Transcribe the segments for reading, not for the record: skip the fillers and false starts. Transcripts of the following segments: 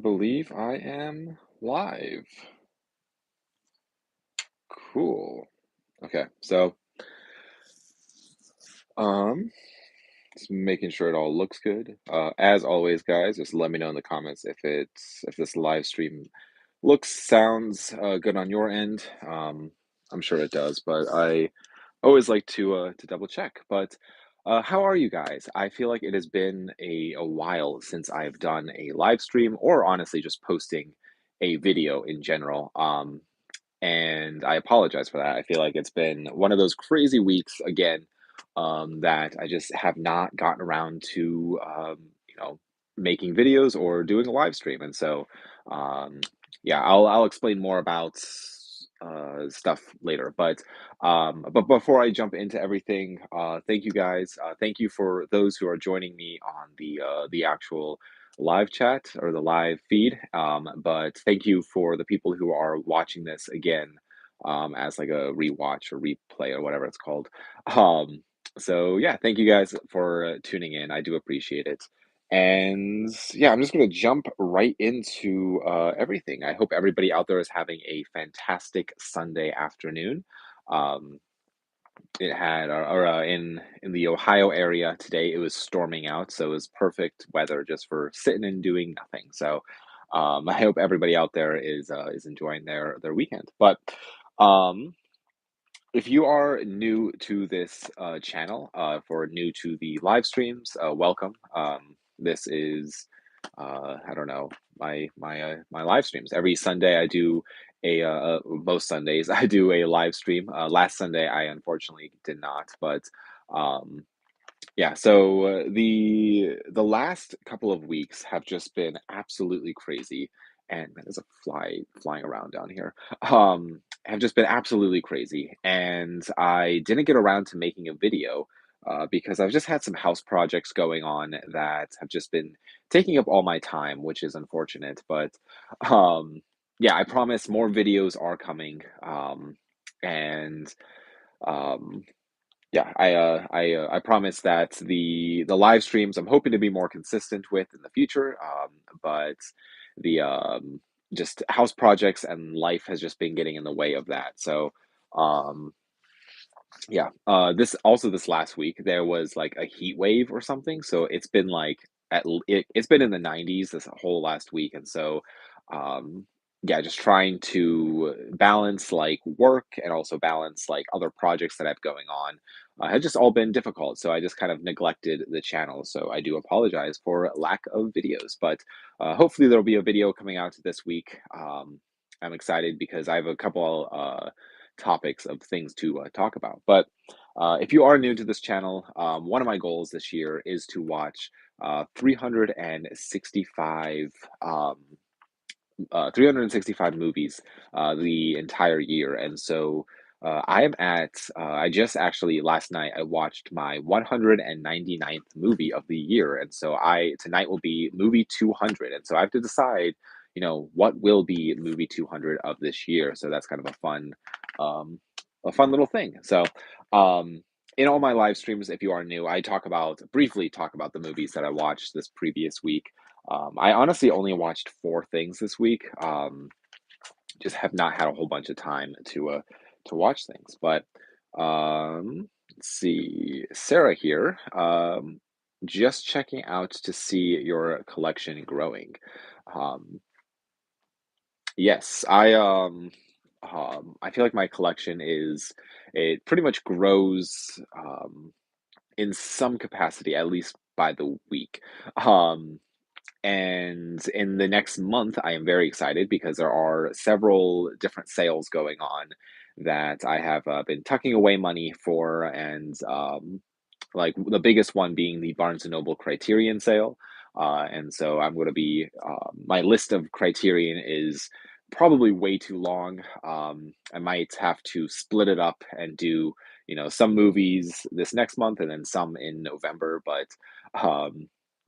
Believe I am live. Cool. Okay, so um just making sure it all looks good. As always, guys, just let me know in the comments if this live stream sounds good on your end. I'm sure it does, but I always like to double check. But how are you guys? I feel like it has been a while since I've done a live stream or honestly just posting a video in general. And I apologize for that. I feel like it's been one of those crazy weeks again, that I just have not gotten around to, making videos or doing a live stream. And so, um, yeah, I'll explain more about stuff later. But before I jump into everything, thank you guys. Thank you for those who are joining me on the actual live chat or the live feed. But thank you for the people who are watching this again, as like a rewatch or replay or whatever it's called. So yeah, thank you guys for tuning in. I do appreciate it. And yeah, I'm just going to jump right into everything. I hope everybody out there is having a fantastic Sunday afternoon. Um, it had in the Ohio area today, it was storming out, so it was perfect weather just for sitting and doing nothing. So I hope everybody out there is enjoying their weekend. But um, if you are new to this channel, for new to the live streams, welcome. This is, I don't know, my live streams. Every Sunday I do most Sundays I do a live stream. Last Sunday I unfortunately did not, but um, yeah. So the last couple of weeks have just been absolutely crazy, and man, there's a fly flying around down here. Have just been absolutely crazy, and I didn't get around to making a video. Because I've just had some house projects going on that have just been taking up all my time, which is unfortunate. But um, yeah, I promise more videos are coming. And um, yeah, I promise that the live streams I'm hoping to be more consistent with in the future. But the just house projects and life has just been getting in the way of that. So um yeah, this last week there was like a heat wave or something. So it's been like it's been in the 90s this whole last week, and so um yeah, just trying to balance like work and also balance like other projects that I have going on had just all been difficult. So I just kind of neglected the channel. So I do apologize for lack of videos, but hopefully there'll be a video coming out this week. I'm excited because I have a couple topics of things to talk about. But if you are new to this channel, one of my goals this year is to watch 365 365 movies the entire year. And so I just actually last night I watched my 199th movie of the year. And so tonight will be movie 200. And so I have to decide, what will be movie 200 of this year. So that's kind of um, a fun little thing. So, in all my live streams, if you are new, I briefly talk about the movies that I watched this previous week. I honestly only watched four things this week. Just have not had a whole bunch of time to watch things. But let's see, Sarah here. Just checking out to see your collection growing. Um, yes, I feel like my collection it pretty much grows in some capacity, at least by the week. Um, And in the next month, I am very excited because there are several different sales going on that I have been tucking away money for, and like the biggest one being the Barnes and Noble Criterion sale. And so I'm going to be my list of Criterion is probably way too long. I might have to split it up and do some movies this next month and then some in November, but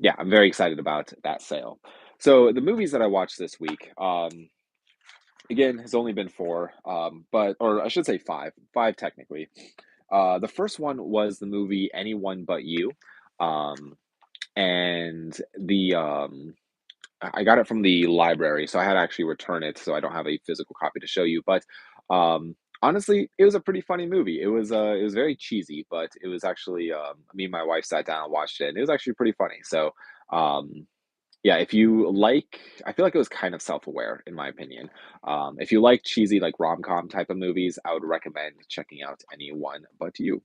yeah, I'm very excited about that sale. So the movies that I watched this week, again, has only been four, but or I should say five technically. The first one was the movie Anyone But You, um, and I got it from the library, so I had to actually return it, so I don't have a physical copy to show you. But honestly, it was a pretty funny movie. It was very cheesy, but it was actually me and my wife sat down and watched it, and it was actually pretty funny. So um, yeah, if you like, I feel like it was kind of self-aware, in my opinion. If you like cheesy, like rom-com type of movies, I would recommend checking out Anyone But You.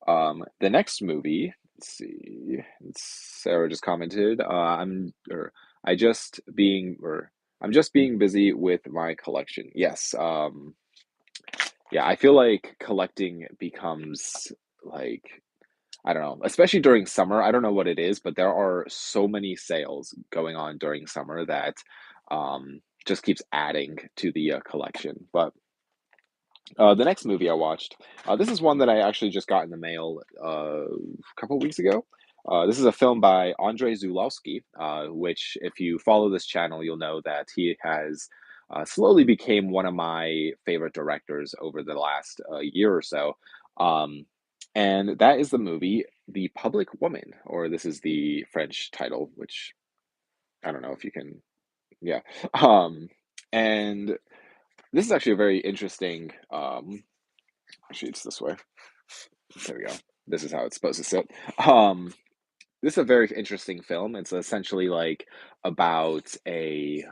The next movie, let's see, Sarah just commented, I just being, or I'm just being busy with my collection. Yes, yeah, I feel like collecting becomes like, I don't know, especially during summer. I don't know what it is, but there are so many sales going on during summer that just keeps adding to the collection. But the next movie I watched, this is one that I actually just got in the mail a couple weeks ago. This is a film by Andrei Zulawski, which, if you follow this channel, you'll know that he has slowly became one of my favorite directors over the last year or so. Um, and that is the movie The Public Woman, or this is the French title, which I don't know if you can, yeah. Um, and this is actually a very interesting. Actually, it's this way. There we go. This is how it's supposed to sit. Um, this is a very interesting film. It's essentially like about a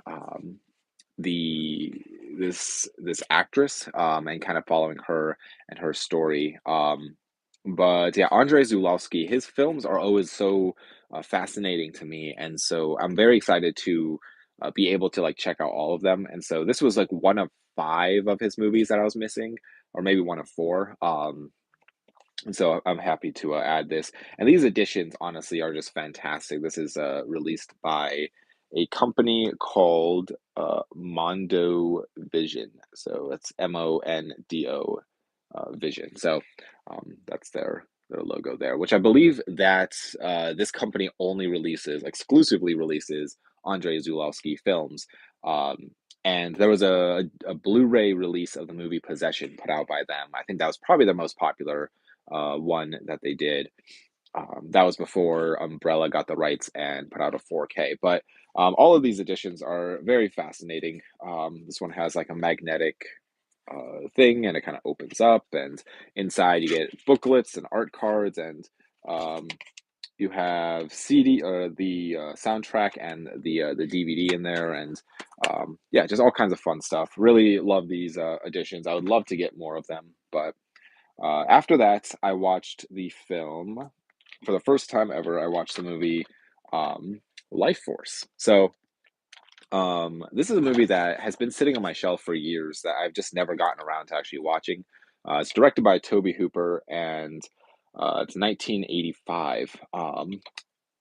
the this actress and kind of following her and her story. But yeah, Andrei Zulawski, his films are always so fascinating to me, and so I'm very excited to be able to like check out all of them. And so this was like one of five of his movies that I was missing, or maybe one of four. And so I'm happy to add this. And these editions, honestly, are just fantastic. This is released by a company called Mondo Vision. So it's Mondo Vision. So that's their logo there, which I believe that this company only releases, exclusively releases Andrei Zulawski films. Um, and there was a Blu-ray release of the movie Possession put out by them. I think that was probably the most popular one that they did. That was before Umbrella got the rights and put out a 4K. But all of these editions are very fascinating. This one has like a magnetic thing, and it kind of opens up, and inside you get booklets and art cards, and um, you have CD, the soundtrack, and the DVD in there, and yeah, just all kinds of fun stuff. Really love these editions. I would love to get more of them, but after that, I watched the film for the first time ever. I watched the movie Life Force. So this is a movie that has been sitting on my shelf for years that I've just never gotten around to actually watching. It's directed by Toby Hooper, and it's 1985.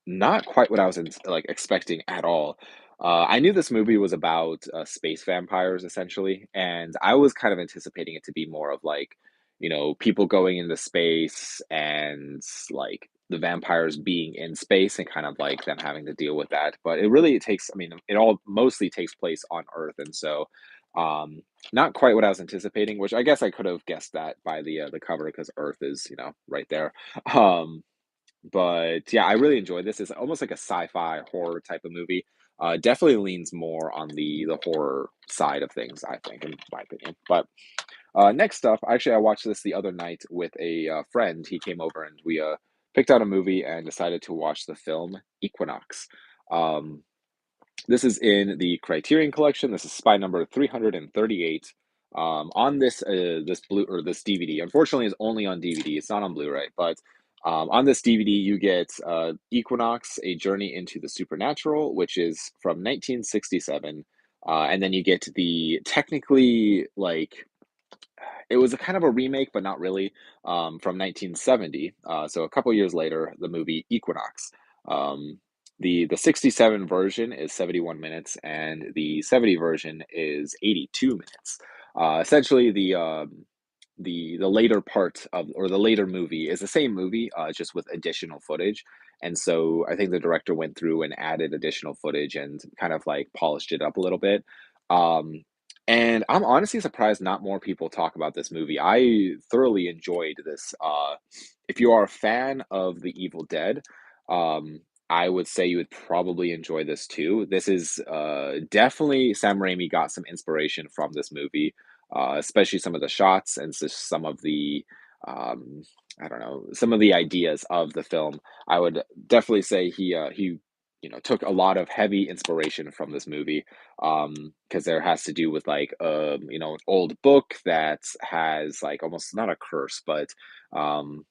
Not quite what I was like expecting at all. I knew this movie was about space vampires essentially, and I was kind of anticipating it to be more of like, you know, people going into space and like the vampires being in space and kind of like them having to deal with that. But it really takes, I mean, it all mostly takes place on Earth, and so um, not quite what I was anticipating. Which I guess I could have guessed that by the cover because Earth is, you know, right there. Um, but yeah, I really enjoyed this. It's almost like a sci-fi horror type of movie. Definitely leans more on the horror side of things, I think, in my opinion. But next up, actually, I watched this the other night with a friend. He came over and we picked out a movie and decided to watch the film Equinox. Um, this is in the Criterion Collection. This is spy number 338. On this blue or this DVD, unfortunately, is only on DVD. It's not on Blu-ray, but on this DVD, you get Equinox: A Journey into the Supernatural, which is from 1967, and then you get the technically like it was a kind of a remake, but not really, from 1970. So a couple years later, the movie Equinox. The 67 version is 71 minutes, and the 70 version is 82 minutes. Essentially, the later part of or the later movie is the same movie, just with additional footage. And so I think the director went through and added additional footage and kind of like polished it up a little bit. Um, and I'm honestly surprised not more people talk about this movie. I thoroughly enjoyed this. If you are a fan of The Evil Dead, um, I would say you would probably enjoy this too. This is definitely Sam Raimi got some inspiration from this movie, especially some of the shots and just some of the um, I don't know, some of the ideas of the film. I would definitely say he took a lot of heavy inspiration from this movie, because there has to do with like an old book that has like almost not a curse, but um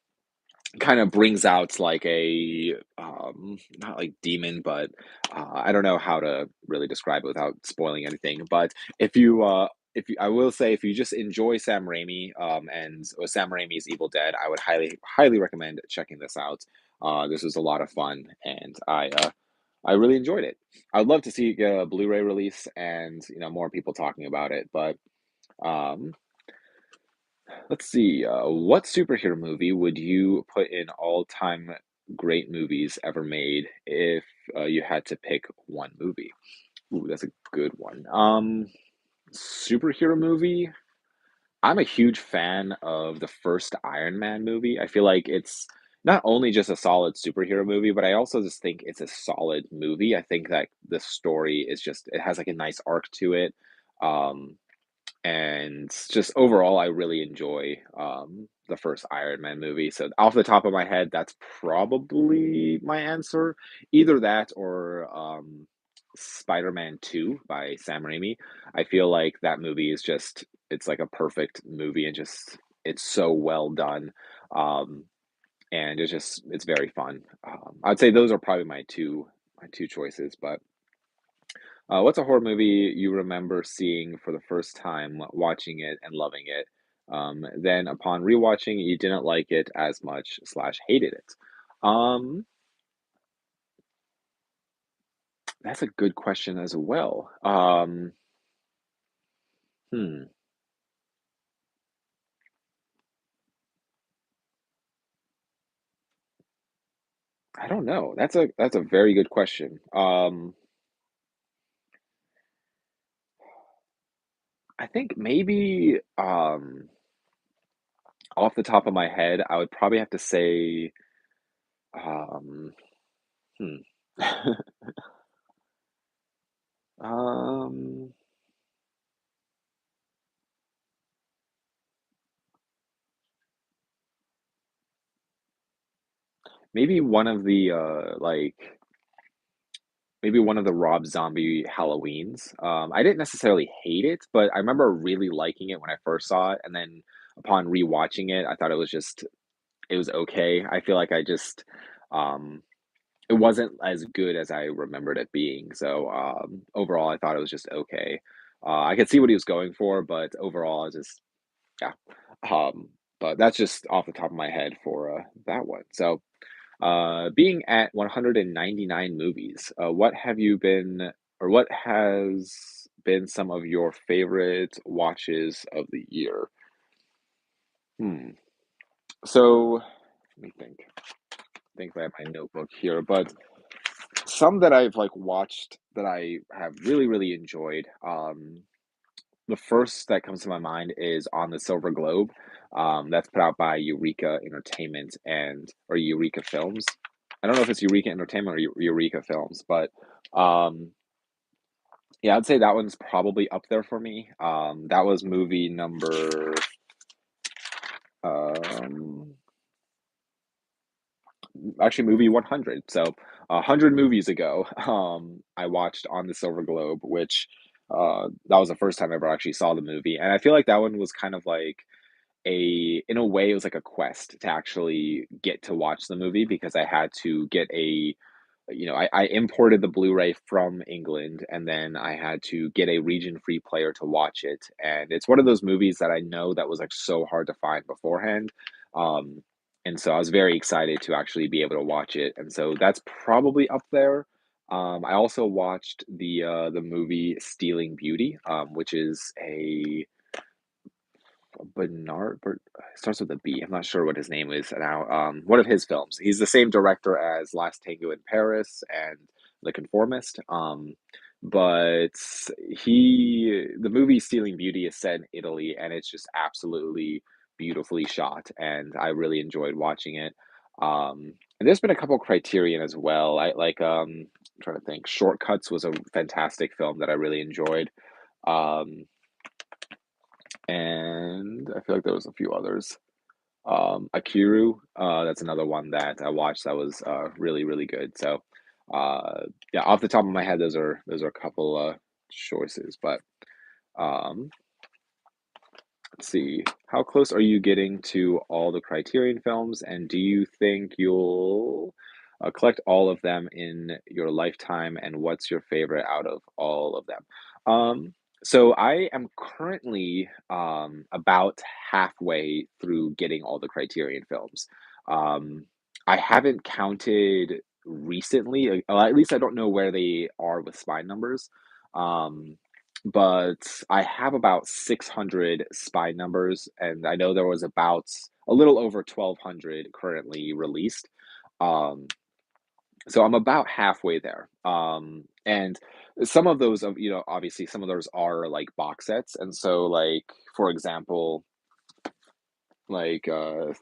kind of brings out like a not like demon, but I don't know how to really describe it without spoiling anything. But if you I will say, if you just enjoy Sam Raimi, and or Sam Raimi's Evil Dead, I would highly recommend checking this out. This was a lot of fun, and I really enjoyed it. I'd love to see it get a Blu-ray release and more people talking about it. But um let's see. What superhero movie would you put in all-time great movies ever made if you had to pick one movie? Ooh, that's a good one. Superhero movie. I'm a huge fan of the first Iron Man movie. I feel like it's not only just a solid superhero movie, but I also just think it's a solid movie. I think that the story is just it has like a nice arc to it. Um, and just overall, I really enjoy the first Iron Man movie. So off the top of my head, that's probably my answer. Either that or Spider-Man 2 by Sam Raimi. I feel like that movie is just it's like a perfect movie and just it's so well done. Um, and it's very fun. I'd say those are probably my two choices, but what's a horror movie you remember seeing for the first time, watching it and loving it? Then upon rewatching, you didn't like it as much slash hated it. Um, that's a good question as well. Hmm, I don't know. That's a very good question. I think maybe off the top of my head, I would probably have to say um, hmm. um, maybe one of the maybe one of the Rob Zombie Halloweens. I didn't necessarily hate it, but I remember really liking it when I first saw it, and then upon rewatching it, I thought it was okay. I feel like um, it wasn't as good as I remembered it being. So overall, I thought it was just okay. I could see what he was going for, but overall, I just yeah. Um, but that's just off the top of my head for that one. So being at 199 movies, what has been some of your favorite watches of the year? Hmm. So let me think. I think I have my notebook here, but some that I've like watched that I have really enjoyed. The first that comes to my mind is On the Silver Globe. That's put out by Eureka Entertainment and or Eureka Films. I don't know if it's Eureka Entertainment or Eureka Films, but um, yeah, I'd say that one's probably up there for me. That was movie number um, actually movie 100. So 100 movies ago, I watched On the Silver Globe, which that was the first time I ever actually saw the movie, and I feel like that one was kind of like a in a way it was like a quest to actually get to watch the movie because I had to get I imported the Blu-ray from England and then I had to get a region free player to watch it. And it's one of those movies that I know that was like so hard to find beforehand. Um, and so I was very excited to actually be able to watch it. And so that's probably up there. I also watched the movie Stealing Beauty, which is a it starts with a B. I'm not sure what his name is now. One of his films. He's the same director as Last Tango in Paris and The Conformist. But the movie Stealing Beauty is set in Italy, and it's just absolutely beautifully shot, and I really enjoyed watching it. And there's been a couple Criterion as well. I like I'm trying to think. Shortcuts was a fantastic film that I really enjoyed. Um, and I feel like there was a few others. Akiru, that's another one that I watched that was really, really good. So yeah, off the top of my head, those are a couple choices. But um, let's see. How close are you getting to all the Criterion films, and do you think you'll collect all of them in your lifetime? And what's your favorite out of all of them? Um, so I am currently about halfway through getting all the Criterion films. Um, I haven't counted recently, at least I don't know where they are with spine numbers. Um, but I have about 600 spy numbers, and I know there was about a little over 1,200 currently released. Um, so I'm about halfway there. And some of those, obviously, some of those are like box sets, and so like for example, like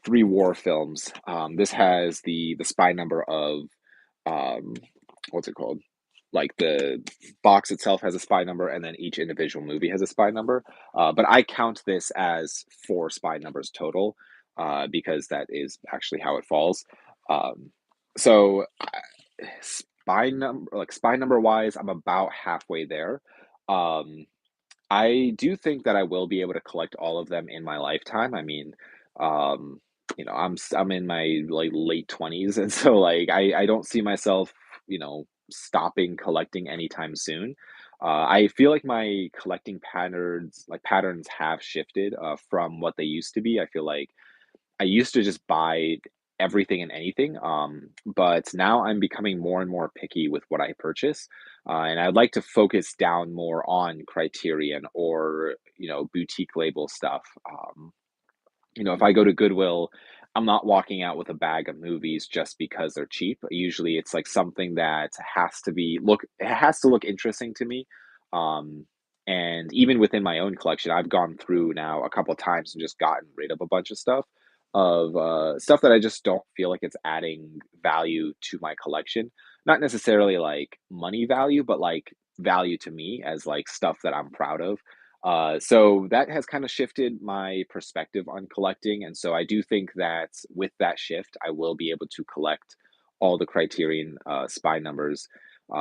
three war films. This has the spy number of um, what's it called? Like the box itself has a spy number, and then each individual movie has a spy number. But I count this as four spy numbers total, because that is actually how it falls. Um, so spy number wise, I'm about halfway there. Um, I do think that I will be able to collect all of them in my lifetime. I mean, um, I'm in my like late 20s, and so like I don't see myself, stopping collecting anytime soon. I feel like my collecting patterns have shifted from what they used to be. I feel like I used to just buy everything and anything, but now I'm becoming more and more picky with what I purchase, and I'd like to focus down more on Criterion or boutique label stuff. If I go to Goodwill, I'm not walking out with a bag of movies just because they're cheap. Usually, it's like something that it has to look interesting to me. Um, and even within my own collection, I've gone through now a couple times and just gotten rid of a bunch of stuff that I just don't feel like it's adding value to my collection. Not necessarily like money value, but like value to me as like stuff that I'm proud of. So that has kind of shifted my perspective on collecting, and so I do think that with that shift, I will be able to collect all the Criterion spy numbers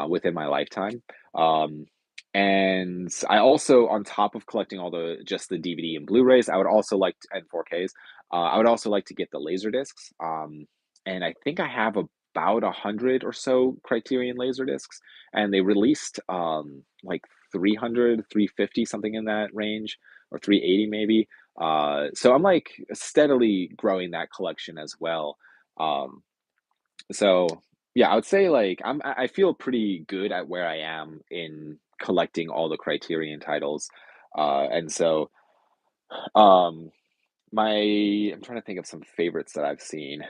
within my lifetime. Um, and I also, on top of collecting all the DVD and Blu-rays, I would also and 4Ks, I would also like to get the laser discs. And I think I have about 100 or so Criterion laser discs, and they released like 300, 350, something in that range, or 380 maybe. So I'm like steadily growing that collection as well. Um, so yeah, I would say like I feel pretty good at where I am in collecting all the Criterion titles. And so um my I'm trying to think of some favorites that I've seen.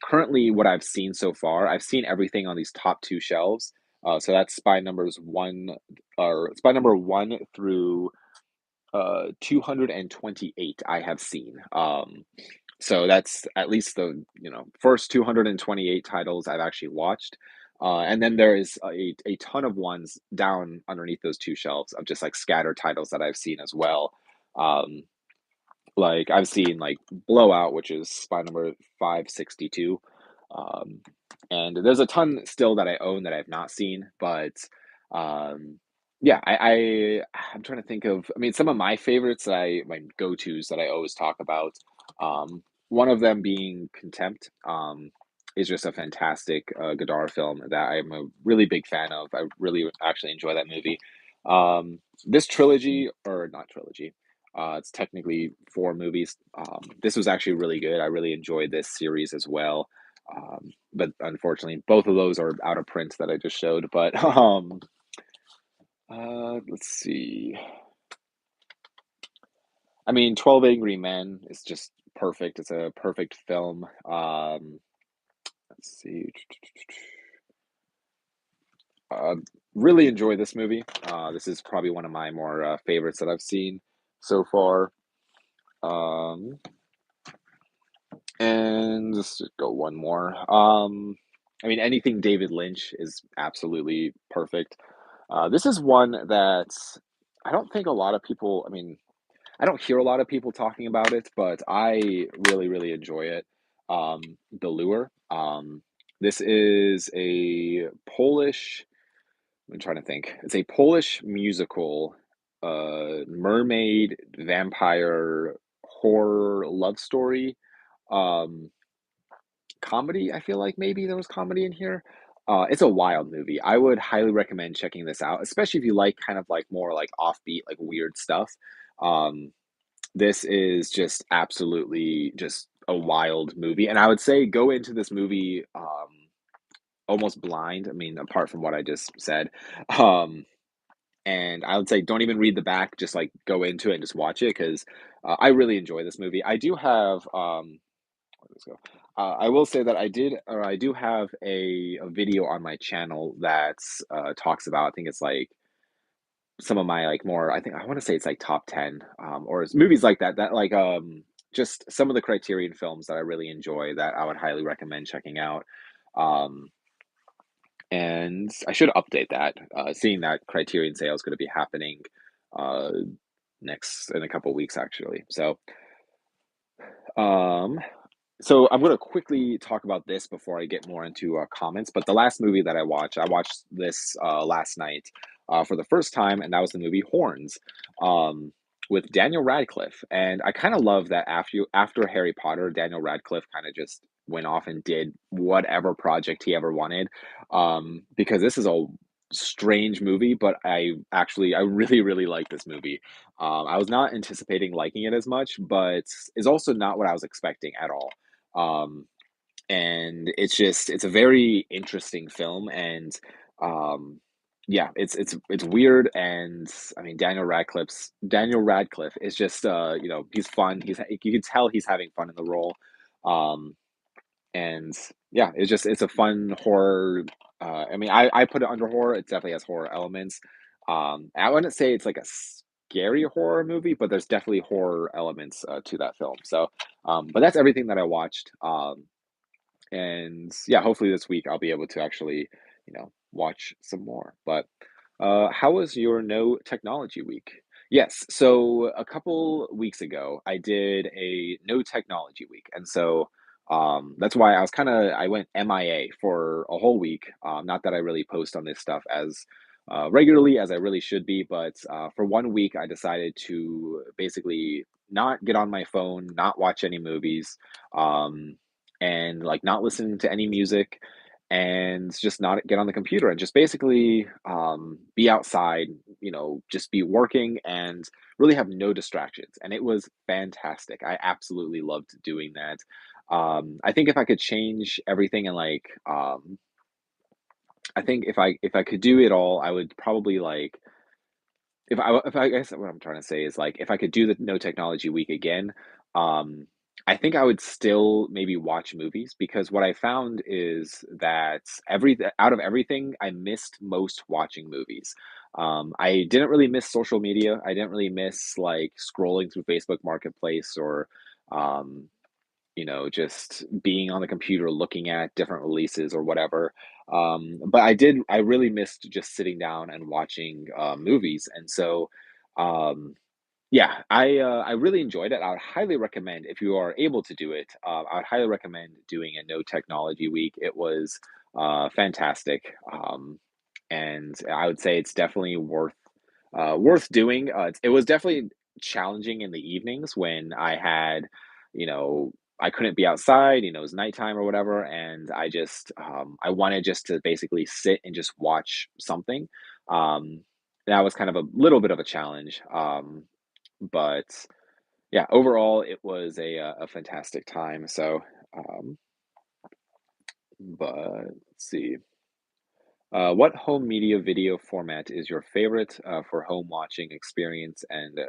Currently, what I've seen so far, I've seen everything on these top two shelves. So that's spy number one through 228 I have seen. So that's at least the first 228 titles I've actually watched. And then there is a ton of ones down underneath those two shelves of just like scattered titles that I've seen as well. Um, like I've seen like Blowout, which is spy number 562. Um, and there's a ton still that I own that I've not seen, but um, yeah, I'm trying to think of. I mean, some of my favorites my go-tos that I always talk about. One of them being Contempt. Is just a fantastic Godard film that I'm a really big fan of. I really actually enjoy that movie. This trilogy, or not trilogy, it's technically four movies. This was actually really good. I really enjoyed this series as well. But unfortunately, both of those are out of print that I just showed. But let's see. I mean, 12 Angry Men is just perfect. It's a perfect film. Let's see. Uh, really enjoy this movie. This is probably one of my more favorites that I've seen so far. Um, And let's just go one more. I mean, anything David Lynch is absolutely perfect. This is one that I don't think a lot of people, I mean, I don't hear a lot of people talking about it, but I really, really enjoy it. The Lure. This is a Polish, I'm trying to think. It's a Polish musical, mermaid vampire horror love story. Um, Comedy, I feel like maybe there was comedy in here. It's a wild movie. I would highly recommend checking this out, especially if you like kind of like more like offbeat, like weird stuff. Um, this is just absolutely just a wild movie, and I would say go into this movie, almost blind. I mean, apart from what I just said. Um, and I would say don't even read the back, just, like, go into it and just watch it 'cause, I really enjoy this movie. I do have, where'd this go? I will say that I do have a video on my channel that's, talks about I think it's, like, some of my, like, more I think I wanna say it's, like, top 10, or s movies like that that, like, just some of the Criterion films that I really enjoy that I would highly recommend checking out. Um, and I should update that, seeing that Criterion sale is gonna be happening, uh, next in a couple weeks, actually. Um so I'm gonna quickly talk about this before I get more into comments. But the last movie that I watched this last night for the first time, and that was the movie Horns um, with Daniel Radcliffe. And I kind of love that after Harry Potter, Daniel Radcliffe kind of just went off and did whatever project he ever wanted. Because this is a strange movie, but I really really like this movie. I was not anticipating liking it as much, but it's also not what I was expecting at all. um, and it's a very interesting film, and um, yeah, it's weird, and I mean Daniel Radcliffe is just he's fun. You can tell he's having fun in the role, um, and yeah, it's a fun horror. I mean, I put it under horror. It definitely has horror elements. I wouldn't say it's like a scary horror movie, but there's definitely horror elements to that film. So, but that's everything that I watched. And yeah, hopefully this week I'll be able to actually, watch some more. But how was your no technology week? Yes, so a couple weeks ago, I did a no technology week, and so that's why I went MIA for a whole week. Not that I really post on this stuff as regularly as I really should be, but for one week, I decided to basically not get on my phone, not watch any movies, um, and like not listen to any music and just not get on the computer and just basically be outside, just be working and really have no distractions. And it was fantastic. I absolutely loved doing that. I think if I could change everything and I think if I could do it all, I would probably like if I guess what I'm trying to say is, like, if I could do the no technology week again, um, I think I would still maybe watch movies because what I found is that out of everything, I missed most watching movies. I didn't really miss social media. I didn't really miss, like, scrolling through Facebook Marketplace or, um just being on the computer looking at different releases or whatever. But I really missed just sitting down and watching movies. And so, um, yeah, I really enjoyed it. I would highly recommend if you are able to do it. I would highly recommend doing a no technology week. It was fantastic, and I would say it's definitely worth doing. It was definitely challenging in the evenings when you know, I couldn't be outside. It was nighttime or whatever, and I wanted just to basically sit and just watch something. Um, that was kind of a little bit of a challenge. But yeah, overall, it was a fantastic time. So, um, but let's see. What home media video format is your favorite for home watching experience, and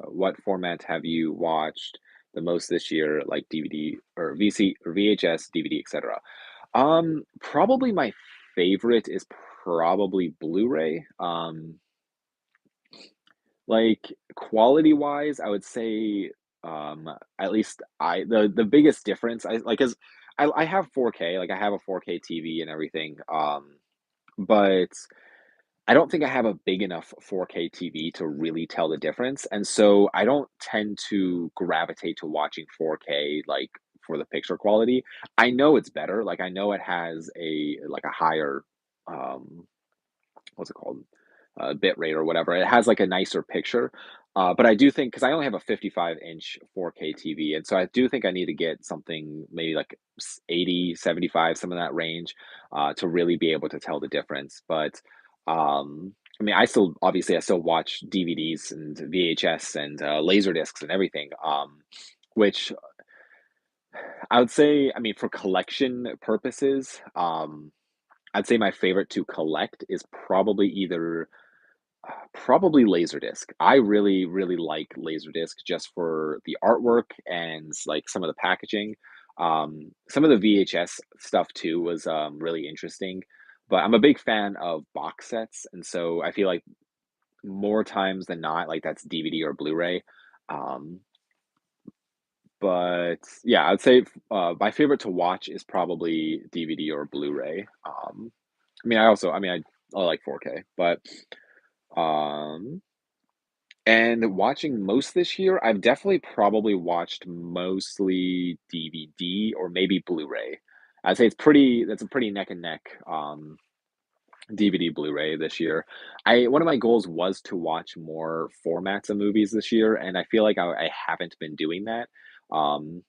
what format have you watched the most this year, like DVD or VC or VHS, DVD, etc.? Probably my favorite is probably Blu-ray. Like quality wise, I would say. Um, at least the biggest difference I like is I have 4K, like I have a 4K TV and everything. But I don't think I have a big enough 4K TV to really tell the difference, and so I don't tend to gravitate to watching 4K, like, for the picture quality. I know it's better, like, I know it has a higher, um, what's it called? Bit rate or whatever. It has, like, a nicer picture, but I do think because I only have a 55-inch 4K TV, and so I do think I need to get something maybe like 80, 75, some of that range, to really be able to tell the difference, but, I mean, I still watch DVDs and VHS and, Laserdiscs and everything, which I would say, I mean, for collection purposes, I'd say my favorite to collect is probably Laserdisc. I really, really like Laserdisc just for the artwork and like some of the packaging. Some of the VHS stuff too was really interesting, but I'm a big fan of box sets, and so I feel like more times than not, like that's DVD or Blu-ray. Um, but yeah, I'd say my favorite to watch is probably DVD or Blu-ray. I like 4K, but um, and watching most this year, I've definitely probably watched mostly DVD or maybe Blu-ray. I'd say that's a pretty neck and neck, DVD, Blu-ray this year. I One of my goals was to watch more formats of movies this year, and I feel like I haven't been doing that. Um,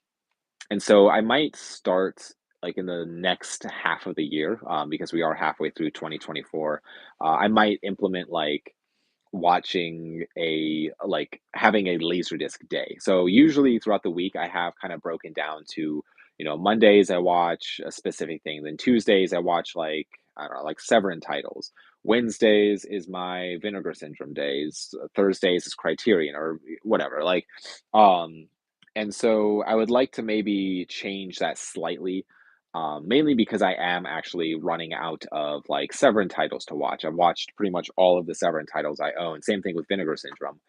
and so I might start like in the next half of the year, because we are halfway through 2024. I might implement like having a Laserdisc day. So usually throughout the week, I have kind of broken down to, Mondays I watch a specific thing. Then Tuesdays I watch like, I don't know, like Severin titles. Wednesdays is my Vinegar Syndrome days. Thursdays is Criterion or whatever. Um, and so I would like to maybe change that slightly, mainly because I am actually running out of like Severin titles to watch. I've watched pretty much all of the Severin titles I own. Same thing with Vinegar Syndrome.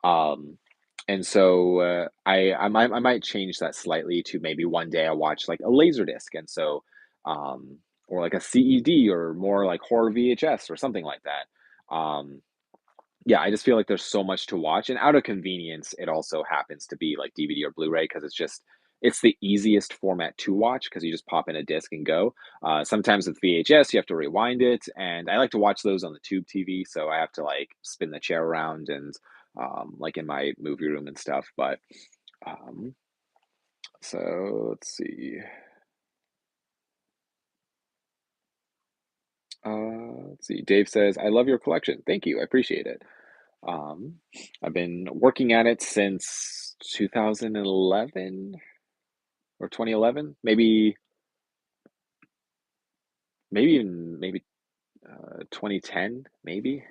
Um, and so I might change that slightly to maybe one day I watch like a Laserdisc, and so or like a CED or more like horror VHS or something like that. Yeah, I just feel like there's so much to watch, and out of convenience, it also happens to be like DVD or Blu-ray because it's the easiest format to watch because you just pop in a disc and go. Sometimes with VHS, you have to rewind it, and I like to watch those on the tube TV, so I have to like spin the chair around and like in my movie room and stuff. But um, so let's see. Let's see. Dave says, "I love your collection. Thank you. I appreciate it." Um, I've been working at it since 2011 or 2011, maybe 2010, maybe.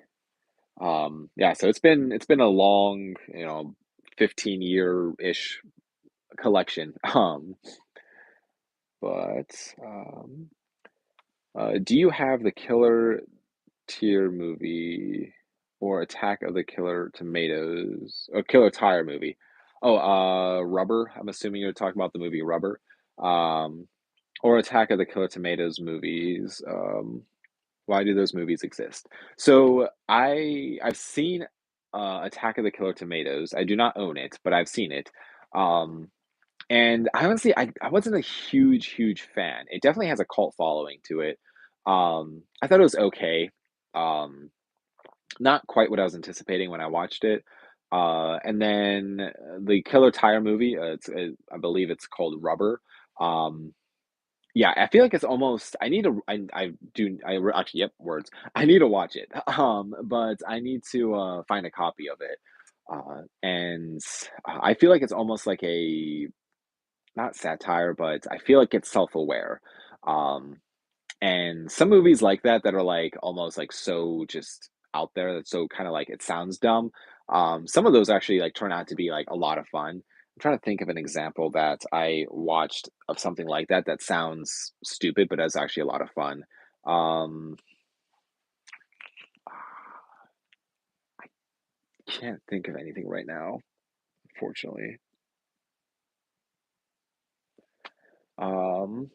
Yeah, so it's been a long, 15-year-ish collection. But um, do you have the Killer Tier movie or Attack of the Killer Tomatoes or Killer Tire movie? Oh, Rubber. I'm assuming you're talking about the movie Rubber. Um, or Attack of the Killer Tomatoes movies. Why do those movies exist? So I've seen Attack of the Killer Tomatoes. I do not own it, but I've seen it. Um, and I honestly I wasn't a huge, huge fan. It definitely has a cult following to it. I thought it was okay. Um, Not quite what I was anticipating when I watched it. And then the Killer Tire movie, I believe it's called Rubber. Um, yeah, I feel like it's almost I need to I do I re actually, yep, words. I need to watch it, but I need to, find a copy of it, and I feel like it's almost like a not satire, but I feel like it's self-aware, um, and some movies like that are, like, almost, like, so just out there, that's so kinda like it sounds dumb, some of those actually, like, turn out to be, like, a lot of fun. I'm trying to think of an example that I watched of something like that that sounds stupid, but is actually a lot of fun. Um, I can't think of anything right now, unfortunately. Um,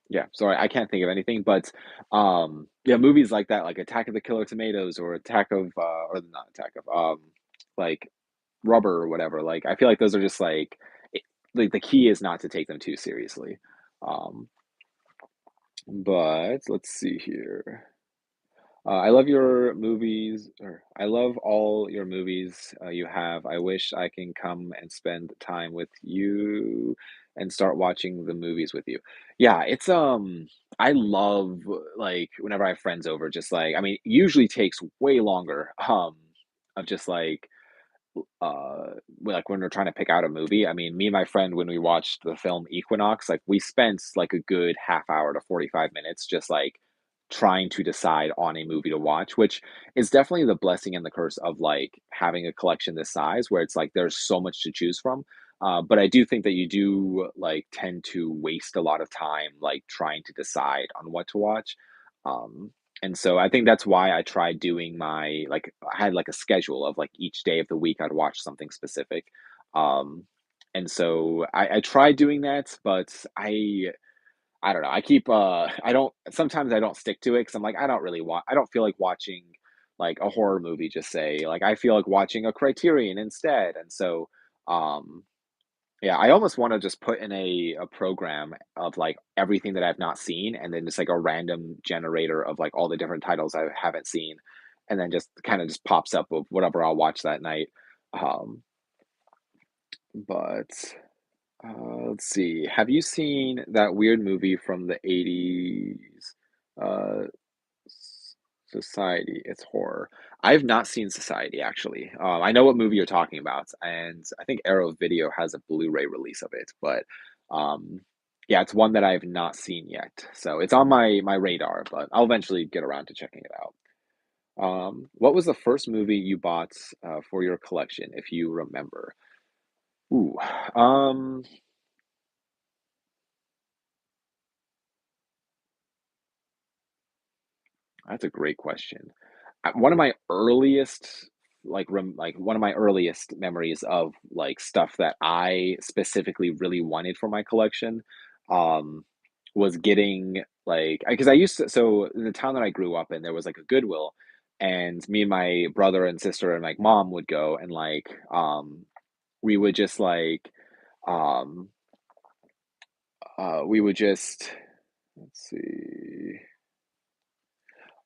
yeah, sorry, I can't think of anything, but, yeah, movies like that, like Attack of the Killer Tomatoes or Attack of, or not Attack of, like Rubber or whatever, like, I feel like those are just like, it like, the key is not to take them too seriously. Um, but let's see here. I love your movies, or I love all your movies you have. I wish I can come and spend time with you and start watching the movies with you. Yeah, I love like whenever I have friends over, just like, I mean, usually takes way longer, of just uh, like when we're trying to pick out a movie. I mean, me and my friend, when we watched the film Equinox, like we spent like a good half hour to 45 minutes just like trying to decide on a movie to watch, which is definitely the blessing and the curse of like having a collection this size where it's like there's so much to choose from. But I do think that you do like tend to waste a lot of time like trying to decide on what to watch. Um, and so I think that's why I tried doing I had like a schedule of like each day of the week I'd watch something specific. Um, and so I tried doing that, but I don't know. I don't sometimes I don't stick to it because I'm like, I don't feel like watching like a horror movie, just say. Like I feel like watching a Criterion instead. And so um yeah, I almost wanna just put in a program of, like, everything that I've not seen, and then just, like, a random generator of, like, all the different titles I haven't seen, and then just kinda just pops up of whatever I'll watch that night. Um, but, let's see. Have you seen that weird movie from the '80s? Uh S Society, it's horror. I've not seen Society, actually. I know what movie you're talking about, and I think Arrow Video has a Blu-ray release of it, but, um, yeah, it's one that I have not seen yet. So it's on my radar, but I'll eventually get around to checking it out. What was the first movie you bought, for your collection, if you remember? Ooh, um, that's a great question. One of my earliest one of my earliest memories of like stuff that I specifically really wanted for my collection um was getting like because I used to so in the town that I grew up in there was like a Goodwill, and me and my brother and sister and like mom would go and like we would just like um we would just let's see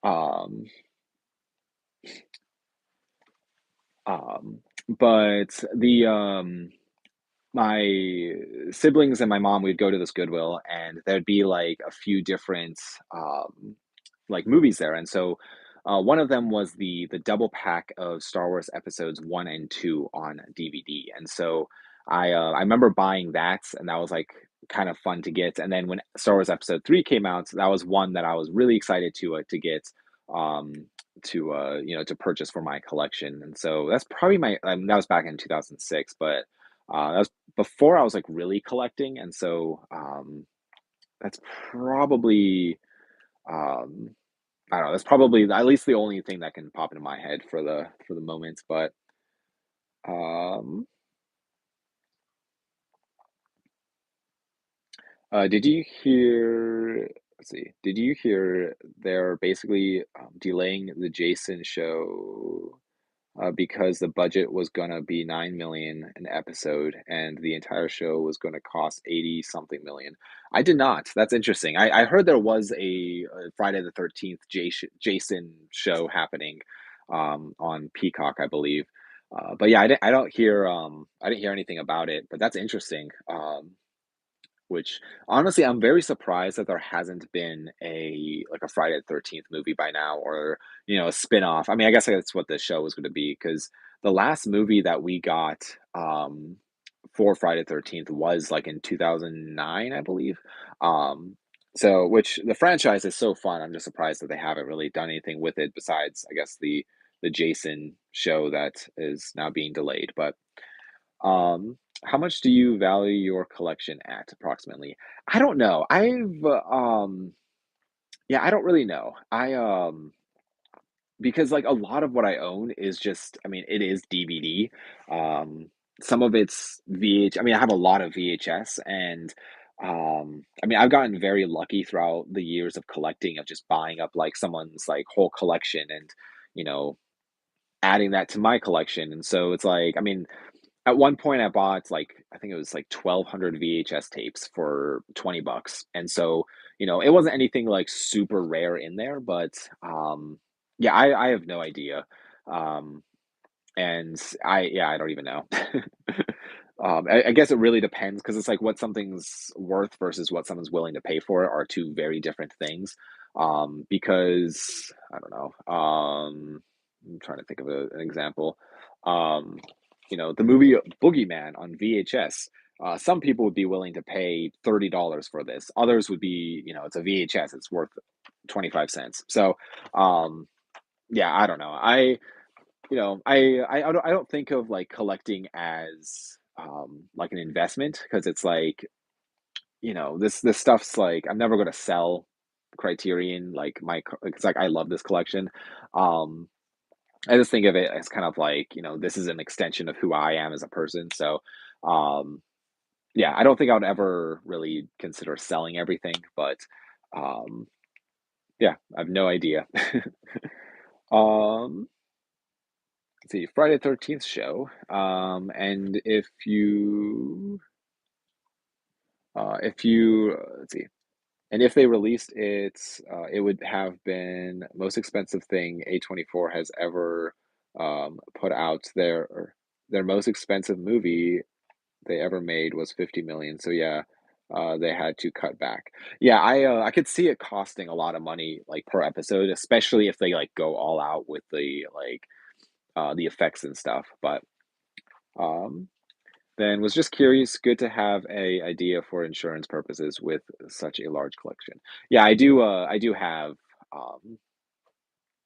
um um but the my siblings and my mom, we'd go to this Goodwill, and there'd be like a few different like movies there. And so one of them was the double pack of Star Wars episodes 1 and 2 on DVD. And so I remember buying that, and that was like kind of fun to get. And then when Star Wars episode 3 came out, that was one that I was really excited to get um to purchase for my collection. And so that's probably my that was back in 2006, but that was before I was like really collecting. And so that's probably um I don't know, that's probably at least the only thing that can pop into my head for the moment. But um did you hear let's see, did you hear they're basically delaying the Jason show because the budget was gonna be 9 million an episode, and the entire show was gonna cost 80 something million. I did not. That's interesting. I heard there was a Friday the 13th Jason show happening on Peacock, I believe. But yeah, I didn't hear anything about it, but that's interesting. Which honestly, I'm very surprised that there hasn't been a Friday the 13th movie by now, or a spin-off. I mean, I guess that's what this show was going to be, because the last movie that we got for Friday the 13th was like in 2009, I believe. So which the franchise is so fun. I'm just surprised that they haven't really done anything with it besides, I guess, the Jason show that is now being delayed. But how much do you value your collection at approximately? I don't know. Yeah, I don't really know. Because like a lot of what I own is just, I mean, it is DVD. Um, some of it's I mean, I have a lot of VHS, and I mean, I've gotten very lucky throughout the years of collecting, of just buying up like someone's like whole collection and, you know, adding that to my collection. And so it's like, I mean, at one point I bought like, I think it was like 1,200 VHS tapes for 20 bucks. And so, it wasn't anything like super rare in there, but yeah, I have no idea. Um and I don't even know. I guess it really depends because it's like what something's worth versus what someone's willing to pay for it are two very different things. Because I don't know. I'm trying to think of an example. Um, the movie Boogeyman on VHS. Some people would be willing to pay $30 for this. Others would be, it's a VHS. It's worth 25 cents. So, um, yeah, I don't know. I don't think of, like, collecting as, like, an investment because it's like, this stuff's like I'm never gonna sell Criterion, like, it's like I love this collection. Um, I just think of it as kind of like, this is an extension of who I am as a person, so, um, yeah, I don't think I would ever really consider selling everything, but, um, yeah, I have no idea. Um let's see, Friday 13th show. And let's see, and if they released it, it would have been most expensive thing A24 has ever put out. Their most expensive movie they ever made was 50 million. So yeah, they had to cut back. Yeah, I could see it costing a lot of money like per episode, especially if they like go all out with the effects and stuff. But um, then was just curious, good to have a idea for insurance purposes with such a large collection. Yeah, I do have um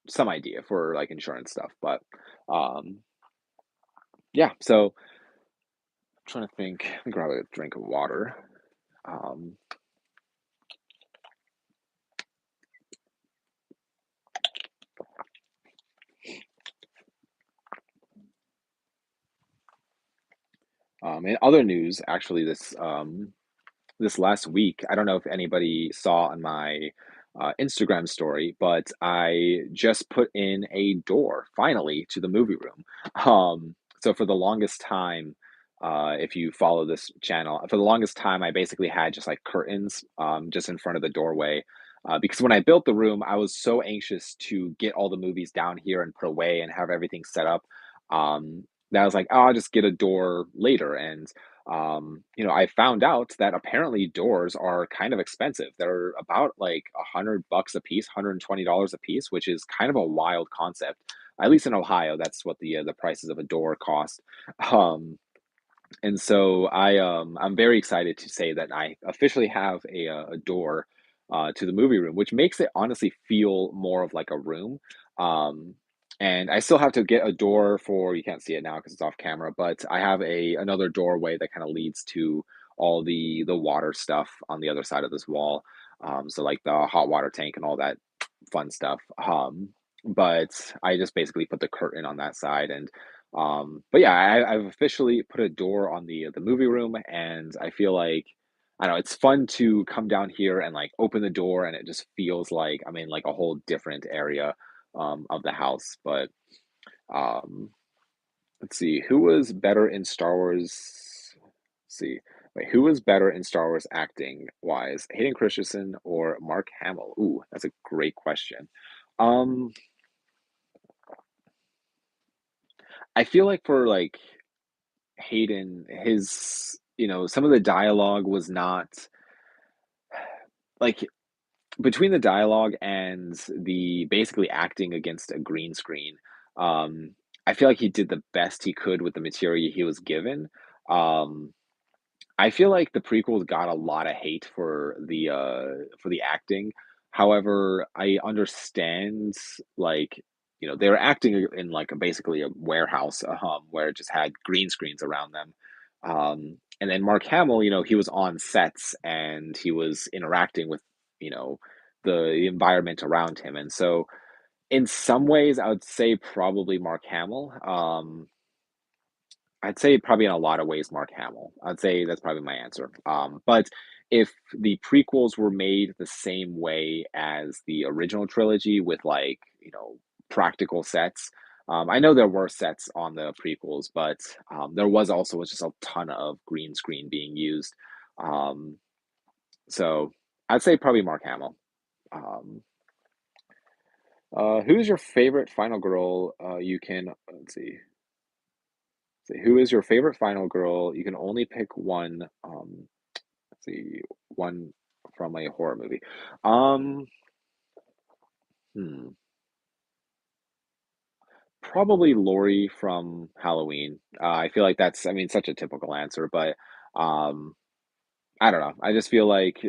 some idea for like insurance stuff, but um yeah, so I'm trying to think. Let me grab a drink of water. Um in other news, actually this last week, I don't know if anybody saw on my Instagram story, but I just put in a door finally to the movie room. So for the longest time, if you follow this channel, for the longest time, I basically had just like curtains just in front of the doorway. Because when I built the room, I was so anxious to get all the movies down here and put away and have everything set up. That I was like, oh, I'll just get a door later. And I found out that apparently doors are kind of expensive. They're about like $100 a piece, $120 a piece, which is kind of a wild concept. At least in Ohio, that's what the prices of a door cost. Um, and so I'm very excited to say that I officially have a door to the movie room, which makes it honestly feel more of like a room. Um, and I still have to get a door for, you can't see it now because it's off camera, but I have another doorway that kind of leads to all the water stuff on the other side of this wall. So like the hot water tank and all that fun stuff. But I just basically put the curtain on that side, and but yeah, I've officially put a door on the movie room, and I feel like I don't know, it's fun to come down here and like open the door, and it just feels like I'm in like a whole different area of the house. But um, let's see, who was better in Star Wars? Let's see, wait, who was better in Star Wars acting wise, Hayden Christensen or Mark Hamill? Ooh, that's a great question. Um, I feel like for like Hayden, some of the dialogue was not like between the dialogue and the basically acting against a green screen. Um, I feel like he did the best he could with the material he was given. Um, I feel like the prequels got a lot of hate for the acting. However, I understand like they were acting in like basically a warehouse where it just had green screens around them. And then Mark Hamill, he was on sets and he was interacting with you know the environment around him. And so in some ways I would say probably Mark Hamill. I'd say probably in a lot of ways Mark Hamill. I'd say that's probably my answer. But if the prequels were made the same way as the original trilogy with like, practical sets, I know there were sets on the prequels, but there was just a ton of green screen being used. Um, so I'd say probably Mark Hamill. Um, who's your favorite final girl? You can let's see. Who is your favorite final girl? You can only pick one. Let's see, one from a horror movie. Um, hmm, Probably Laurie from Halloween. I feel like that's, I mean, such a typical answer, but um, I don't know. I just feel like,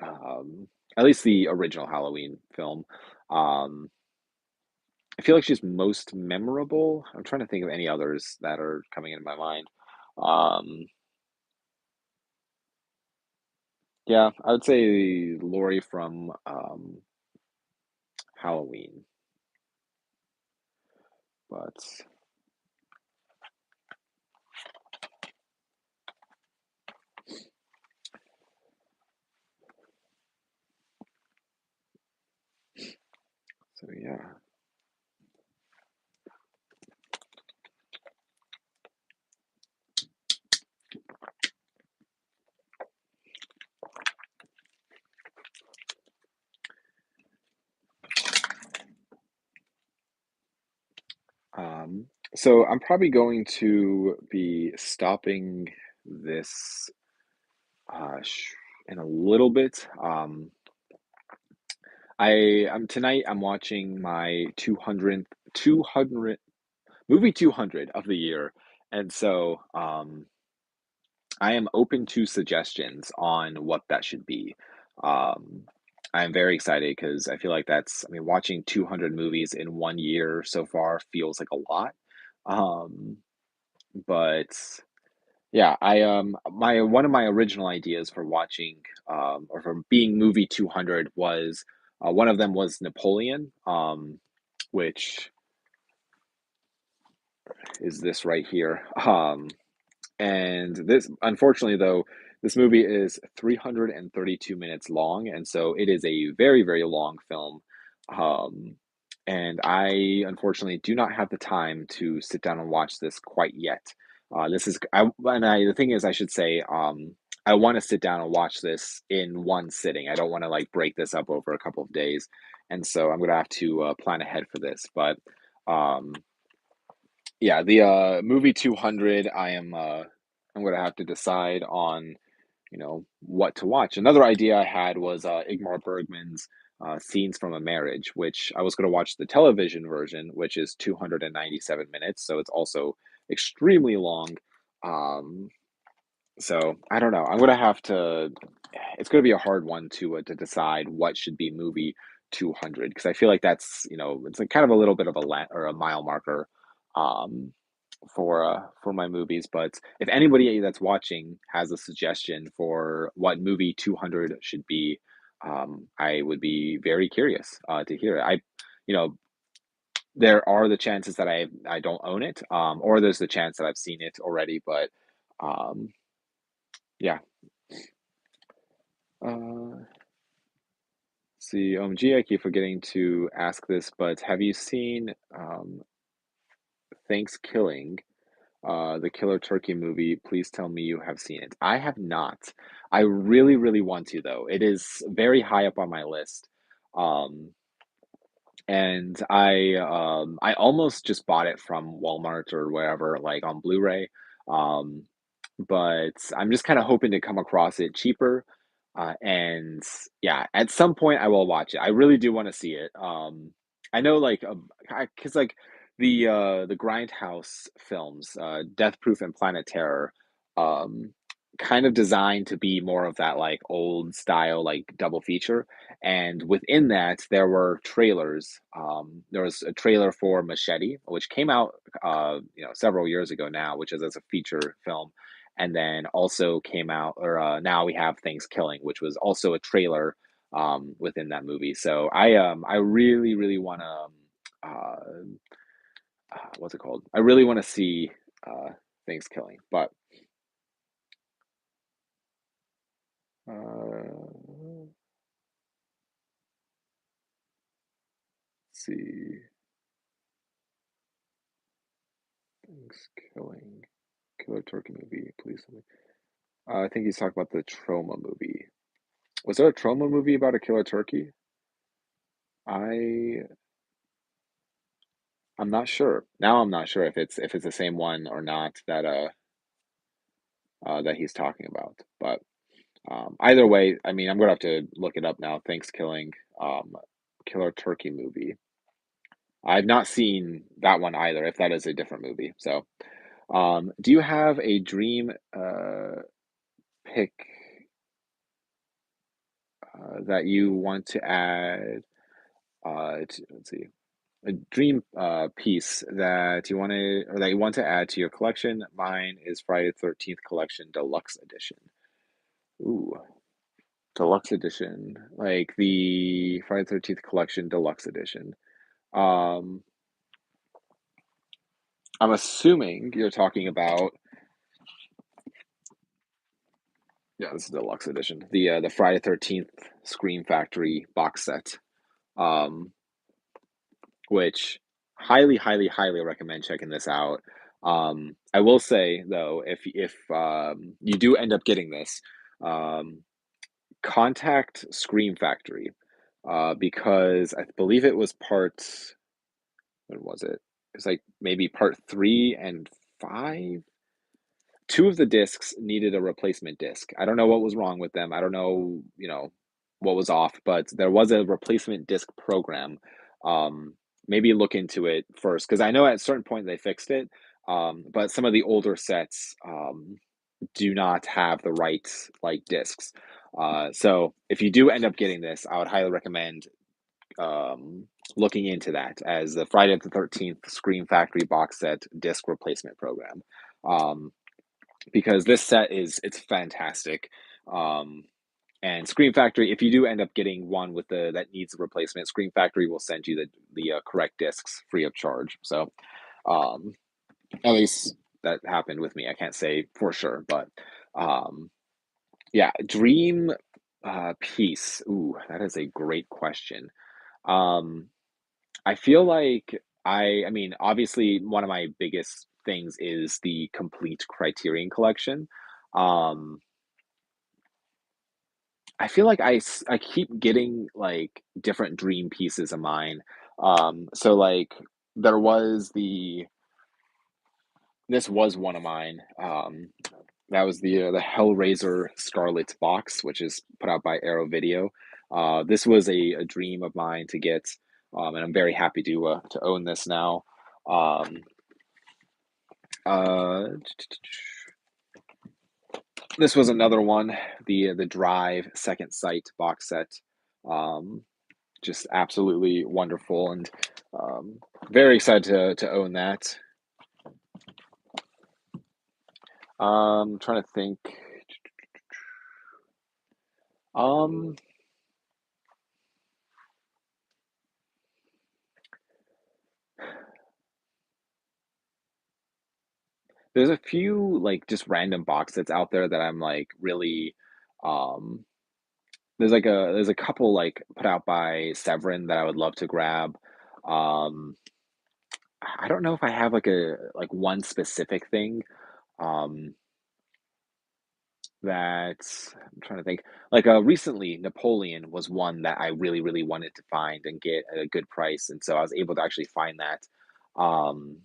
um, at least the original Halloween film, um, I feel like she's most memorable. I'm trying to think of any others that are coming into my mind. Um, yeah, I would say Laurie from Halloween, but so yeah. Um, so I'm probably going to be stopping this in a little bit. I'm tonight. I'm watching my 200 movie 200 of the year, and so I am open to suggestions on what that should be. Um, I'm very excited because I feel like I mean, watching 200 movies in 1 year so far feels like a lot. Um, but yeah, my one of my original ideas for watching or for being movie 200 was one of them was Napoleon, which is this right here. And this, unfortunately, though, this movie is 332 minutes long, and so it is a very, very long film. Um, and I unfortunately do not have the time to sit down and watch this quite yet. The thing is, I should say, I want to sit down and watch this in one sitting. I don't want to like break this up over a couple of days, and so I'm gonna have to plan ahead for this. But um, yeah, the movie 200, I'm gonna have to decide on, what to watch. Another idea I had was Ingmar Bergman's Scenes from a Marriage, which I was gonna watch the television version, which is 297 minutes, so it's also extremely long. Um, so I don't know. I'm gonna have to. It's gonna be a hard one to decide what should be movie 200 because I feel like that's it's like kind of a little bit of or a mile marker, um, for my movies. But if anybody that's watching has a suggestion for what movie 200 should be, I would be very curious to hear it. You know, there are the chances that I don't own it, or there's the chance that I've seen it already, but. Um, yeah, Uh, see, gee, I keep forgetting to ask this, but have you seen Thanksgiving, the Killer Turkey movie? Please tell me you have seen it. I have not. I really, really want to, though. It is very high up on my list. Um, and I almost just bought it from Walmart or wherever, like on Blu-ray. Um, but I'm just kind of hoping to come across it cheaper. And yeah, at some point I will watch it. I really do want to see it. I know like because like the Grindhouse films, Death Proof and Planet Terror, um, kind of designed to be more of that like old style like double feature. And within that, there were trailers. There was a trailer for Machete, which came out, several years ago now, which is as a feature film, and then also came out, or now we have Thanksgiving, which was also a trailer within that movie. So I really, really want to, what's it called? I really want to see uh, Thanksgiving. But let's see, Thanksgiving, Killer Turkey movie, please. I think he's talking about the Troma movie. Was there a Troma movie about a killer turkey? I I'm not sure. Now I'm not sure if it's the same one or not that he's talking about. But either way, I mean, I'm gonna have to look it up now. Thanksgiving, um, killer turkey movie. I've not seen that one either. If that is a different movie. So, do you have a dream pick that you want to add? Let's see. A dream piece that you want to or that you want to add to your collection. Mine is Friday the 13th collection deluxe edition. Ooh, deluxe edition, like the Friday the 13th collection deluxe edition. Um, I'm assuming you're talking about, yeah, this is the deluxe edition. The Friday 13th Scream Factory box set. Um, which highly recommend checking this out. I will say though, if you do end up getting this, um, contact Scream Factory because I believe it was part. When was it? It's like maybe part 3 and 5. Two of the discs needed a replacement disc. I don't know what was wrong with them. I don't know, what was off, but there was a replacement disc program. Um, Maybe look into it first because I know at a certain point they fixed it. But some of the older sets do not have the right like discs. So if you do end up getting this, I would highly recommend um, looking into that as the Friday the 13th Scream Factory box set disc replacement program. Um, because this set is it's fantastic. Um, and Scream Factory, if you do end up getting one with the that needs a replacement, Scream Factory will send you the correct discs free of charge. So, um, at least that happened with me. I can't say for sure, but um, yeah, Dream piece. Ooh, that is a great question. Um, I feel like I mean, obviously, one of my biggest things is the complete Criterion collection. Um, I feel like I keep getting, like, different dream pieces of mine. So, like, there was the this was one of mine, that was the Hellraiser Scarlet box, which is put out by Arrow Video. This was a dream of mine to get, and I'm very happy to own this now. Um, uh, this was another one, the Drive Second Sight box set. Um, just absolutely wonderful and um, very excited to own that. Trying to think. Um, there's a few like just random box sets out there that I'm like really um there's a couple like put out by Severin that I would love to grab. Um I don't know if I have like one specific thing. Um that I'm trying to think. Like recently Napoleon was one that I really wanted to find and get at a good price, and so I was able to actually find that. Um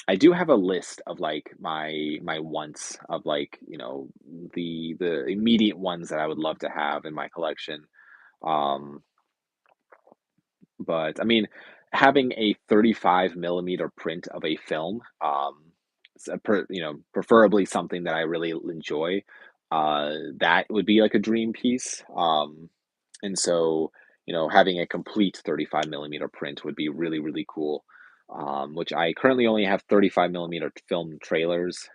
I do have a list of like my wants of like, the immediate ones that I would love to have in my collection. Um, but I mean, having a 35 millimeter print of a film, preferably something that I really enjoy, that would be like a dream piece. And so, having a complete 35 millimeter print would be really cool. Which I currently only have 35 millimeter film trailers.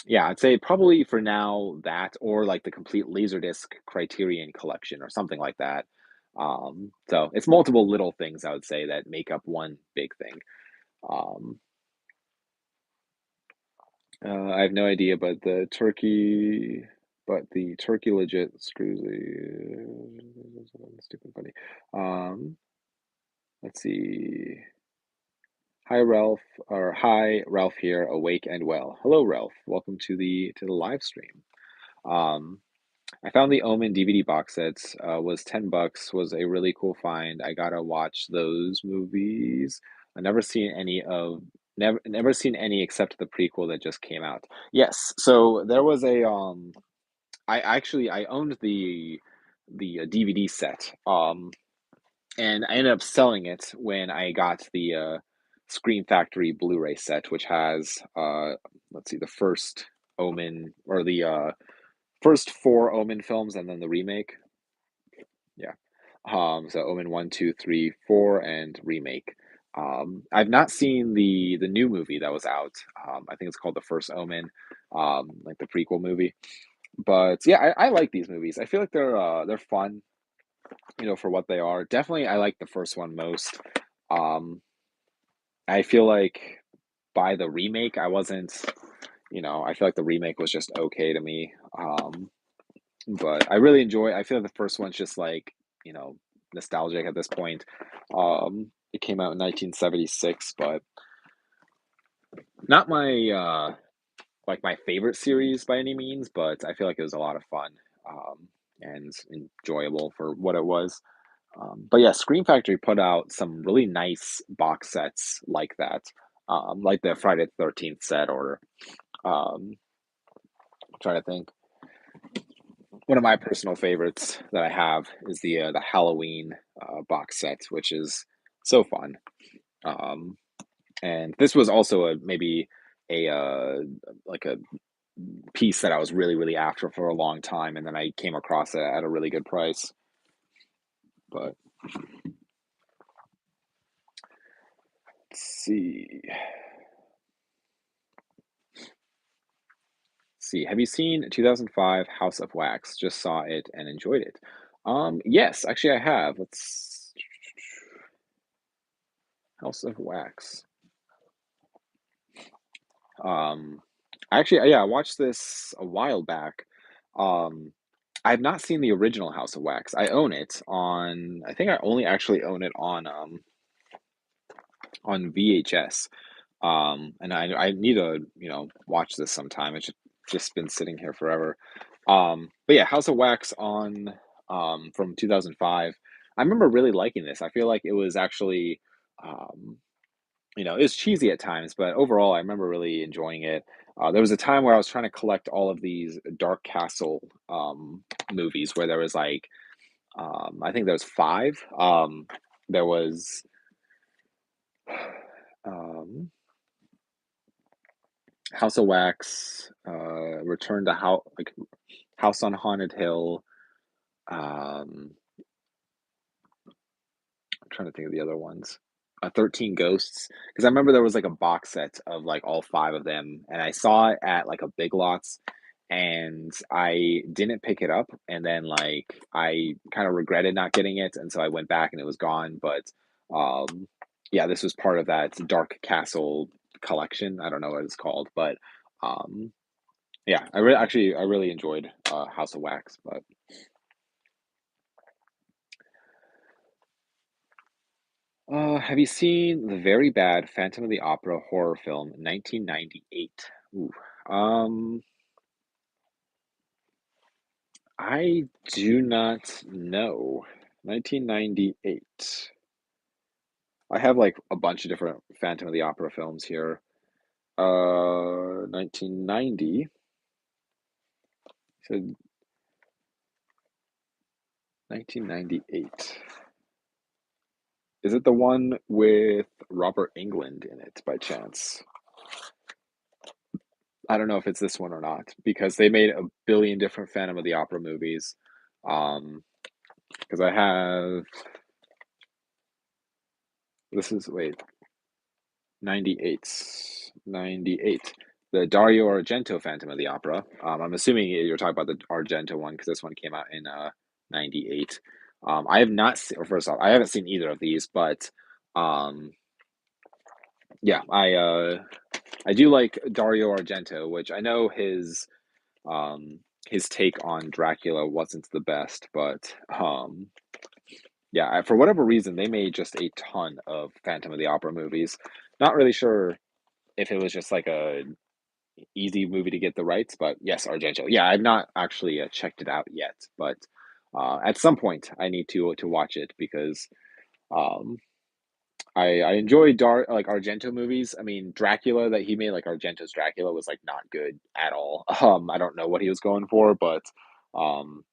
Yeah, I'd say probably for now that or like the complete Laserdisc Criterion collection or something like that. So it's multiple little things I would say that make up one big thing. Um, I have no idea, but the turkey legit screws the stupid funny. Um, let's see. Hi Ralph here, awake and well. Hello Ralph, welcome to the live stream. Um, I found the Omen DVD box sets. Was $10. Was a really cool find. I gotta watch those movies. I never seen any except the prequel that just came out. Yes, so there was I owned the DVD set. And I ended up selling it when I got the Scream Factory Blu-ray set, which has let's see, the first Omen or the first four Omen films and then the remake. Yeah. So Omen 1, 2, 3, 4, and remake. I've not seen the new movie that was out. I think it's called The First Omen, like the prequel movie. But yeah, I like these movies. I feel like they're fun, for what they are. Definitely, I like the first one most. Um, I feel like by the remake, I wasn't, I feel like the remake was just okay to me. But I feel like the first one's just like, nostalgic at this point. It came out in 1976, but not my favorite series by any means, but I feel like it was a lot of fun, and enjoyable for what it was. But yeah, Scream Factory put out some really nice box sets like that, like the Friday the 13th set, or I'm trying to think. One of my personal favorites that I have is the Halloween box set, which is so fun. Um, and this was also maybe a like a piece that I was really really after for a long time, and then I came across it at a really good price. But let's see. See, have you seen 2005 House of Wax? Just saw it and enjoyed it. Yes, actually I have. Let's House of Wax. Um, actually, yeah, I watched this a while back. Um, I have not seen the original House of Wax. I own it on, I think I only actually own it on VHS. And I need to, watch this sometime. It's just been sitting here forever. But yeah, House of Wax on from 2005. I remember really liking this. I feel like it was actually um it was cheesy at times, but overall, I remember really enjoying it. There was a time where I was trying to collect all of these Dark Castle movies, where there was like, I think there was five. There was um, House of Wax, Return to House on Haunted Hill. Um, I'm trying to think of the other ones. 13 Ghosts, because I remember there was like a box set of like all five of them, and I saw it at like a Big Lots, and I didn't pick it up, and then like I kind of regretted not getting it, and so I went back and it was gone. But um, yeah, this was part of that Dark Castle collection. I don't know what it's called, but um, yeah, I really enjoyed House of Wax, but. Have you seen the very bad Phantom of the Opera horror film 1998? Ooh. Um, I do not know. 1998. I have like a bunch of different Phantom of the Opera films here. 1990. So 1998. Is it the one with Robert Englund in it by chance? I don't know if it's this one or not because they made a billion different Phantom of the Opera movies. Um, because I have this is wait 98 98, the Dario Argento Phantom of the Opera. I'm assuming you're talking about the Argento one because this one came out in 98. I have not seen, or first off, I haven't seen either of these, but um, yeah, I I do like Dario Argento, which I know um his take on Dracula wasn't the best, but yeah, for whatever reason, they made just a ton of Phantom of the Opera movies. Not really sure if it was just like a easy movie to get the rights, but yes, Argento. Yeah, I've not actually checked it out yet, but at some point I need to watch it because um, I enjoy like Argento movies. I mean, Dracula that he made, like Argento's Dracula, was like not good at all. I don't know what he was going for, but um,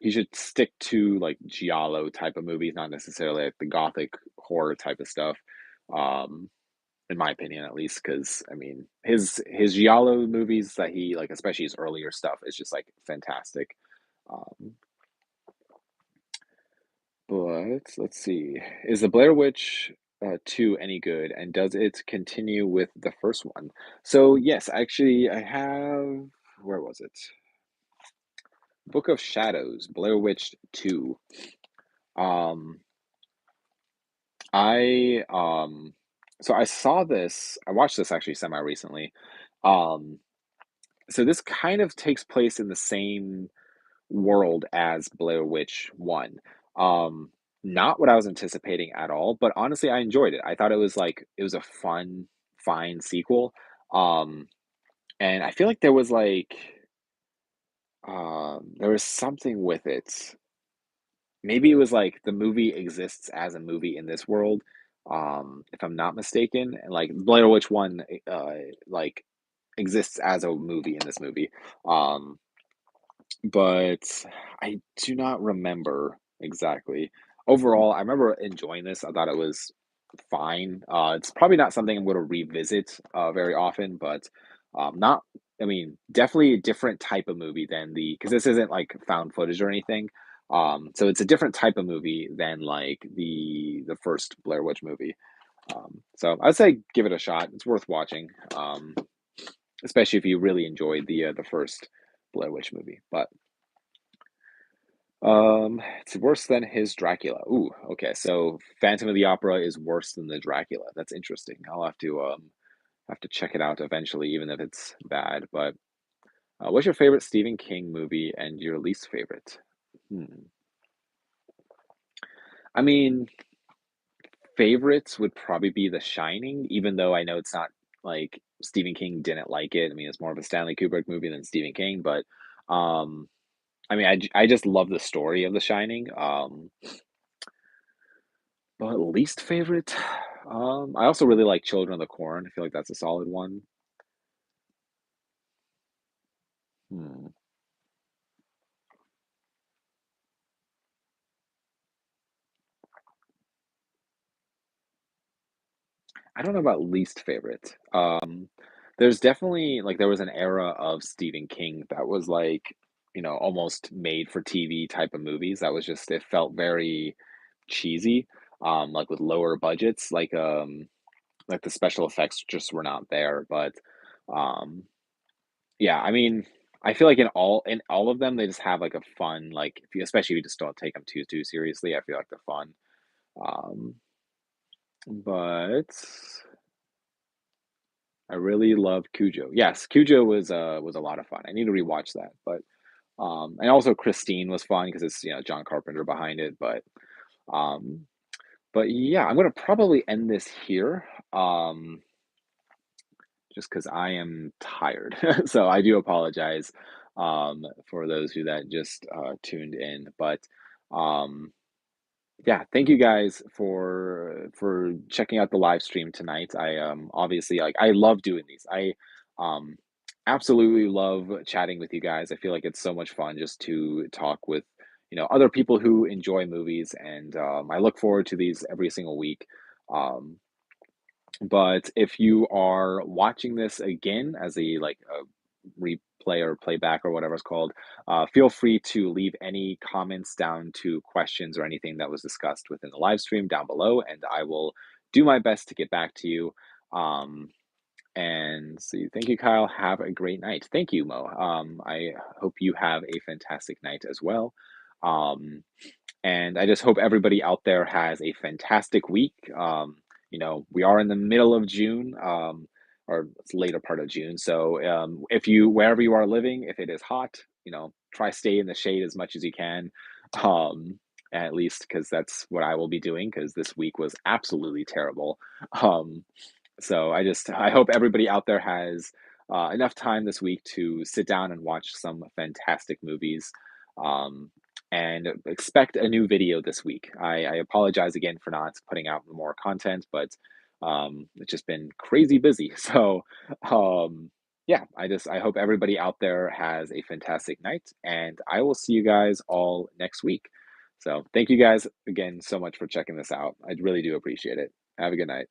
he should stick to like giallo type of movies, not necessarily like the gothic horror type of stuff. Um, in my opinion, at least, because I mean, his giallo movies that he like, especially his earlier stuff, is just like fantastic. Um, but let's see, is the Blair Witch 2 any good, and does it continue with the first one? So yes, actually, I have. Where was it? Book of Shadows, Blair Witch 2. Um, I so I saw this. I watched this actually semi recently. Um, so this kind of takes place in the same world as Blair Witch 1. Um, not what I was anticipating at all, but honestly, I enjoyed it. I thought it was a fun, fine sequel. Um, and I feel like there was something with it. Maybe it was like the movie exists as a movie in this world, if I'm not mistaken. And like Blair Witch 1 like exists as a movie in this movie. Um, but I do not remember exactly. Overall, I remember enjoying this. I thought it was fine. It's probably not something I'm going to revisit very often, but not. I mean, definitely a different type of movie than because this isn't like found footage or anything. So it's a different type of movie than like the first Blair Witch movie. So I'd say give it a shot. It's worth watching, especially if you really enjoyed the first Blair Witch movie. But it's worse than his Dracula. Ooh, okay. So Phantom of the Opera is worse than the Dracula. That's interesting. I'll have to check it out eventually, even if it's bad. But what's your favorite Stephen King movie and your least favorite? Hmm. I mean, favorites would probably be The Shining, even though I know it's not like Stephen King didn't like it. I mean, it's more of a Stanley Kubrick movie than Stephen King, but um, I mean, I just love the story of The Shining. But least favorite? I also really like Children of the Corn. I feel like that's a solid one. Hmm. I don't know about least favorite. There's definitely like there was an era of Stephen King that was like, almost made for TV type of movies. That was just it felt very cheesy, like with lower budgets, like the special effects just were not there. But um, yeah, I mean, I feel like in all of them, they just have like a fun like if you especially if you just don't take them too seriously. I feel like they're fun. Um, but I really love Cujo. Yes, Cujo was a lot of fun. I need to rewatch that. But and also Christine was fun because it's John Carpenter behind it. Um, but yeah, I'm gonna probably end this here. Just because I am tired. So I do apologize for those who that just tuned in. But um, yeah, thank you guys for checking out the live stream tonight. I obviously like I love doing these. I um absolutely love chatting with you guys. I feel like it's so much fun just to talk with other people who enjoy movies, and I look forward to these every single week. Um, but if you are watching this again as a replay or playback or whatever it's called, feel free to leave any comments down to questions or anything that was discussed within the live stream down below, and I will do my best to get back to you. Um, and see, thank you, Kyle. Have a great night. Thank you, Mo. I hope you have a fantastic night as well. Um, and I just hope everybody out there has a fantastic week. We are in the middle of June. or it's later part of June. So if you wherever you are living, if it is hot, try stay in the shade as much as you can. Um, at least because that's what I will be doing because this week was absolutely terrible. Um, so I hope everybody out there has enough time this week to sit down and watch some fantastic movies. Um, and expect a new video this week. I apologize again for not putting out more content, but it's just been crazy busy. So yeah, I hope everybody out there has a fantastic night, and I will see you guys all next week. So thank you guys again so much for checking this out. I really do appreciate it. Have a good night.